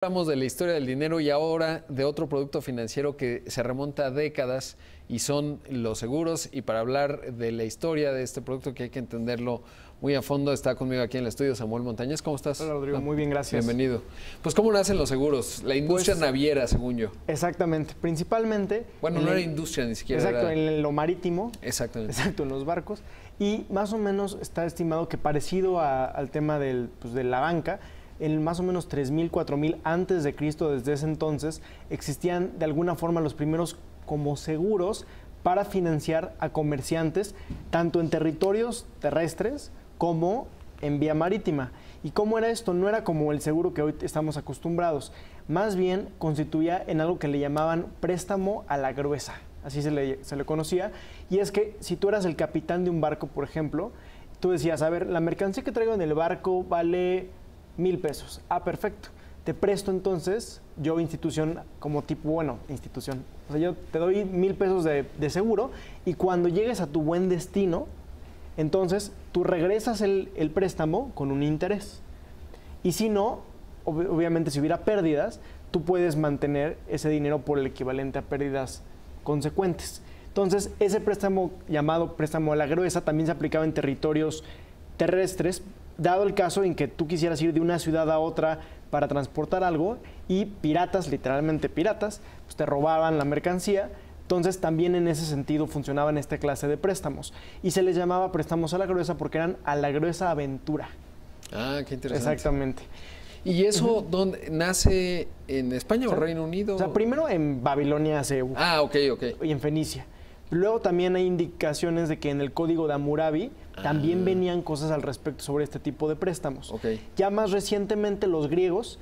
Hablamos de la historia del dinero y ahora de otro producto financiero que se remonta a décadas y son los seguros. Y para hablar de la historia de este producto, que hay que entenderlo muy a fondo, está conmigo aquí en el estudio Samuel Montañez. ¿Cómo estás? Hola, Rodrigo. Muy bien, gracias. Bienvenido. Pues, ¿cómo nacen los seguros? La industria naviera, según yo. Exactamente. Principalmente... Bueno, no era industria ni siquiera. Exacto, era... en lo marítimo. Exactamente. Exacto, en los barcos. Y más o menos está estimado que parecido al tema de la banca, en más o menos 3.000, 4.000 antes de Cristo, desde ese entonces, existían de alguna forma los primeros como seguros para financiar a comerciantes, tanto en territorios terrestres como en vía marítima. ¿Y cómo era esto? No era como el seguro que hoy estamos acostumbrados, más bien constituía en algo que le llamaban préstamo a la gruesa, así se le conocía, y es que si tú eras el capitán de un barco, por ejemplo, tú decías, a ver, la mercancía que traigo en el barco vale 1,000 pesos. Ah, perfecto. Te presto entonces, yo institución como tipo, bueno, institución. O sea, yo te doy 1,000 pesos de seguro y cuando llegues a tu buen destino, entonces tú regresas el préstamo con un interés. Y si no, obviamente si hubiera pérdidas, tú puedes mantener ese dinero por el equivalente a pérdidas consecuentes. Entonces, ese préstamo llamado préstamo a la gruesa también se aplicaba en territorios terrestres, dado el caso en que tú quisieras ir de una ciudad a otra para transportar algo y piratas, literalmente piratas, pues te robaban la mercancía. Entonces también en ese sentido funcionaban esta clase de préstamos. Y se les llamaba préstamos a la gruesa porque eran a la gruesa aventura. Ah, qué interesante. Exactamente. ¿Y eso dónde nace? ¿En España o Reino Unido? O sea, primero en Babilonia CEU. Ah, ok. Y en Fenicia. Luego también hay indicaciones de que en el código de Hammurabi también venían cosas al respecto sobre este tipo de préstamos. Okay. Ya más recientemente los griegos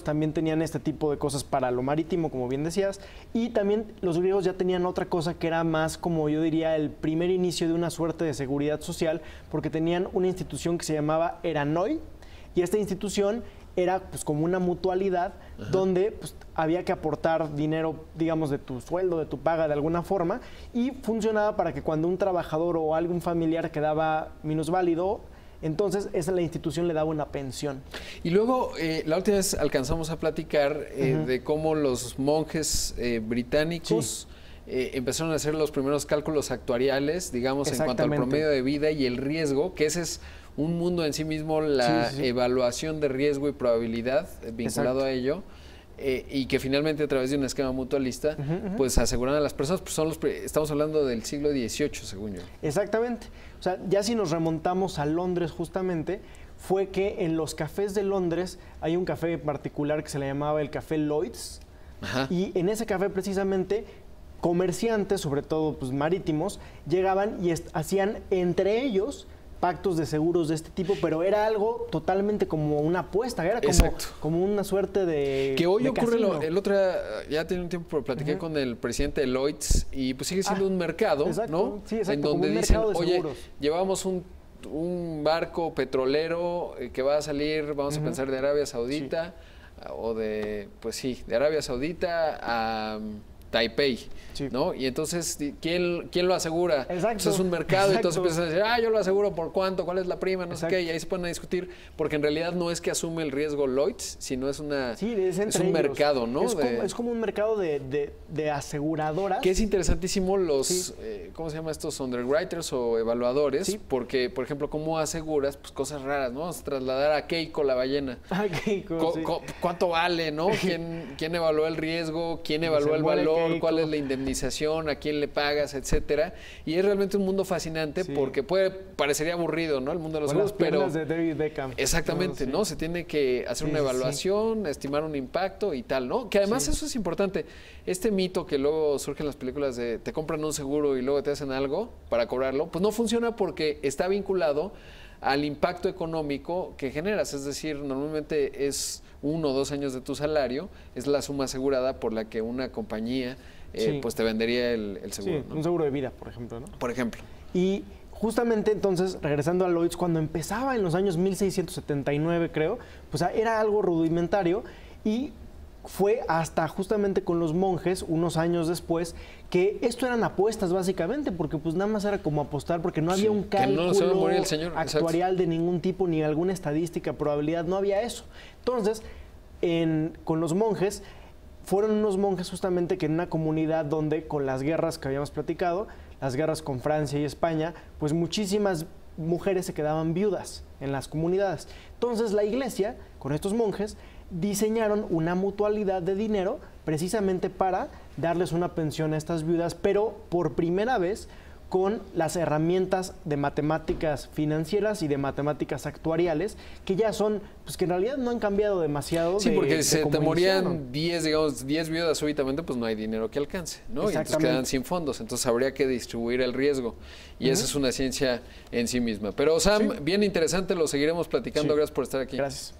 también tenían este tipo de cosas para lo marítimo, como bien decías, y también los griegos ya tenían otra cosa que era más, como yo diría, el primer inicio de una suerte de seguridad social, porque tenían una institución que se llamaba Eranoi, y esta institución era pues como una mutualidad donde pues, había que aportar dinero, digamos, de tu sueldo, de tu paga de alguna forma, y funcionaba para que cuando un trabajador o algún familiar quedaba minusválido, entonces la institución le daba una pensión. Y luego, la última vez alcanzamos a platicar de cómo los monjes británicos empezaron a hacer los primeros cálculos actuariales, digamos, en cuanto al promedio de vida y el riesgo, que ese es un mundo en sí mismo, la evaluación de riesgo y probabilidad vinculado a ello, y que finalmente a través de un esquema mutualista, pues aseguran a las personas, pues estamos hablando del siglo XVIII, según yo. Exactamente. O sea, ya si nos remontamos a Londres justamente, fue que en los cafés de Londres hay un café particular que se le llamaba el Café Lloyd's, y en ese café precisamente comerciantes, sobre todo pues, marítimos, llegaban y hacían entre ellos pactos de seguros de este tipo, pero era algo totalmente como una apuesta, era como una suerte de que hoy ocurre, el otro día, ya tiene un tiempo, platiqué con el presidente de Lloyd's y pues sigue siendo un mercado, ¿no? Sí, exacto, en donde como un dicen, mercado de seguros. Llevamos un barco petrolero que va a salir, vamos a pensar, de Arabia Saudita, o de Arabia Saudita a Taipei, ¿no? Y entonces, ¿quién lo asegura? Exacto. Pues es un mercado, y entonces empiezan a decir, yo lo aseguro por cuánto, cuál es la prima, no sé qué, y ahí se ponen a discutir, porque en realidad no es que asume el riesgo Lloyd's, sino es un mercado, ¿no? Es como un mercado de aseguradoras. Que es interesantísimo los, ¿cómo se llama estos? Underwriters o evaluadores, porque, por ejemplo, ¿cómo aseguras? Pues cosas raras, ¿no? Vamos a trasladar a Keiko, la ballena. A Keiko, ¿Cuánto vale, no? ¿Quién evaluó el riesgo? ¿Quién evaluó el valor? ¿Cuál es la indemnización? ¿A quién le pagas? Etcétera. Y es realmente un mundo fascinante porque parecería aburrido, ¿no? El mundo de los seguros, pero de David Beckham. Exactamente, ¿no? Se tiene que hacer una evaluación, estimar un impacto y tal, ¿no? Que además eso es importante. Este mito que luego surge en las películas de te compran un seguro y luego te hacen algo para cobrarlo, pues no funciona porque está vinculado al impacto económico que generas. Es decir, normalmente es 1 o 2 años de tu salario, es la suma asegurada por la que una compañía pues te vendería el seguro. Sí, ¿no? Un seguro de vida, por ejemplo, ¿no? Por ejemplo. Y justamente entonces, regresando a Lloyd's, cuando empezaba en los años 1679, creo, pues era algo rudimentario y fue hasta justamente con los monjes, unos años después, que esto eran apuestas básicamente, porque pues nada más era como apostar, porque no había un cálculo el señor. actuarial de ningún tipo, ni alguna estadística, probabilidad, no había eso. Entonces, con los monjes. Fueron unos monjes justamente que en una comunidad donde con las guerras que habíamos platicado, las guerras con Francia y España, pues muchísimas mujeres se quedaban viudas en las comunidades. Entonces la iglesia, con estos monjes, diseñaron una mutualidad de dinero precisamente para darles una pensión a estas viudas, pero por primera vez con las herramientas de matemáticas financieras y de matemáticas actuariales, que ya son, pues que en realidad no han cambiado demasiado. Sí, porque se te morían 10 viudas súbitamente, pues no hay dinero que alcance, ¿no? Y entonces quedan sin fondos, entonces habría que distribuir el riesgo. Y esa es una ciencia en sí misma. Pero Sam, bien interesante, lo seguiremos platicando. Gracias por estar aquí. Gracias.